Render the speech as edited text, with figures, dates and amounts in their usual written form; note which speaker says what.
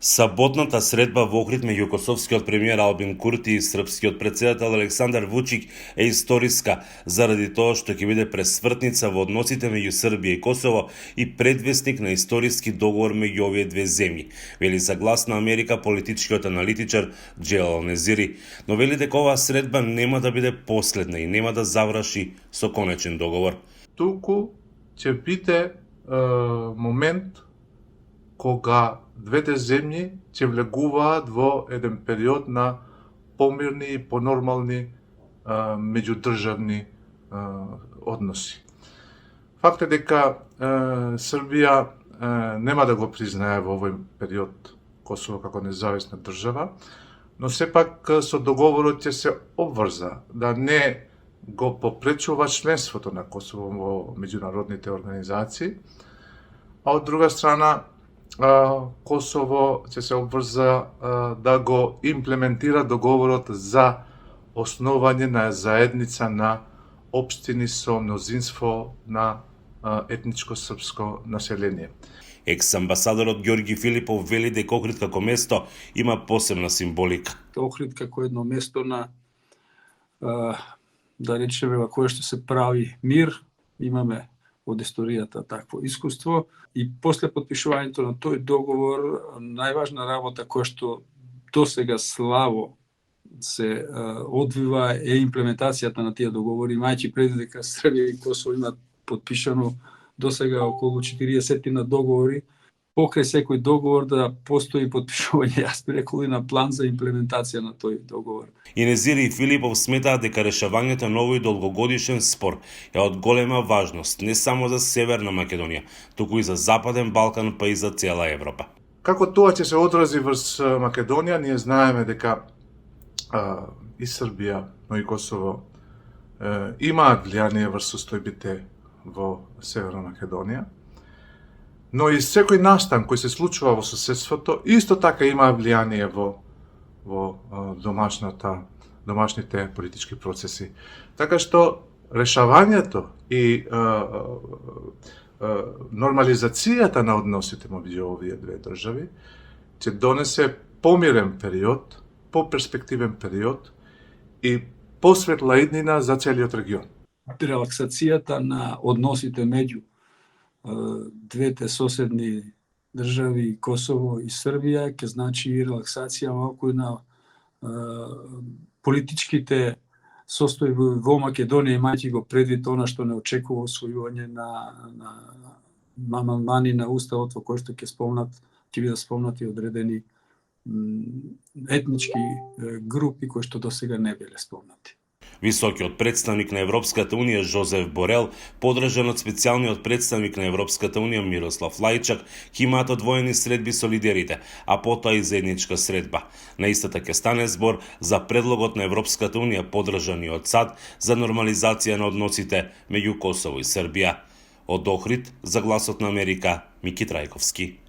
Speaker 1: Саботната средба во Охрид меѓу косовскиот премиер Албин Курти и српскиот претседател Александар Вучик е историска заради тоа што ќе биде пресвртница во односите меѓу Србија и Косово и предвесник на историски договор меѓу овие две земји, вели за Глас на Америка политичкиот аналитичар Джелал Незири, но вели дека оваа средба нема да биде последна и нема да заврши со конечен договор.
Speaker 2: Туку ќе биде момент кога двете земји ќе влегуваат во еден период на помирни и понормални меѓудржавни односи. Факт е дека Србија нема да го признае во овој период Косово како независна држава, но сепак со договорот ќе се обврза да не го попречува членството на Косово во меѓународните организации, а од друга страна Косово ќе се обврза да го имплементира договорот за основање на заедница на општини со мнозинство на етничко српско население.
Speaker 1: Екс-амбасадорот Ѓорги Филипов вели дека Охрид како место има посебна символика.
Speaker 3: Охрид како едно место на, да речеме, во кое што се прави мир, имаме од историјата такво искуство и после потпишувањето на тој договор најважна работа која што досега слабо се одвива е имплементацијата на тие договори, имајќи предвид дека Србија и Косово имаат потпишано досега околу 40 на договори. Покрај секој договор да постои потпишување, јас би рекол, и на план за имплементација на тој договор.
Speaker 1: И Незири и Филипов сметаат дека решавањето на овој долгогодишен спор е од голема важност не само за Северна Македонија, туку и за Западен Балкан, па и за цела Европа.
Speaker 2: Како тоа ќе се одрази врз Македонија, ние знаеме дека и Србија, но и Косово имаат влијание врз состојбите во Северна Македонија. Но и секој настан кој се случува во соседството исто така има влијание во домашните политички процеси. Така што решавањето и нормализацијата на односите меѓу овие две држави ќе донесе помирен период, поперспективен период и посветла иднина за целиот регион.
Speaker 3: Релаксацијата на односите меѓу двете соседни држави Косово и Србија ќе значи и релаксација малку и на политичките состојби во Македонија, имајќи го предвид она што не очекува освојување на амандмани на уставот во кој што ќе бидат спомнати одредени етнички групи кои што досега не биле спомнати.
Speaker 1: Високиот представник на Европската Унија Жозеф Борел, подржан од специјалниот представник на Европската Унија Мирослав Лајчак, ќе имаат одвоени средби со лидерите, а потоа и заедничка средба. На истата ќе стане збор за предлогот на Европската Унија подржан и од САД за нормализација на односите меѓу Косово и Србија. Од Охрид за Гласот на Америка, Мики Трајковски.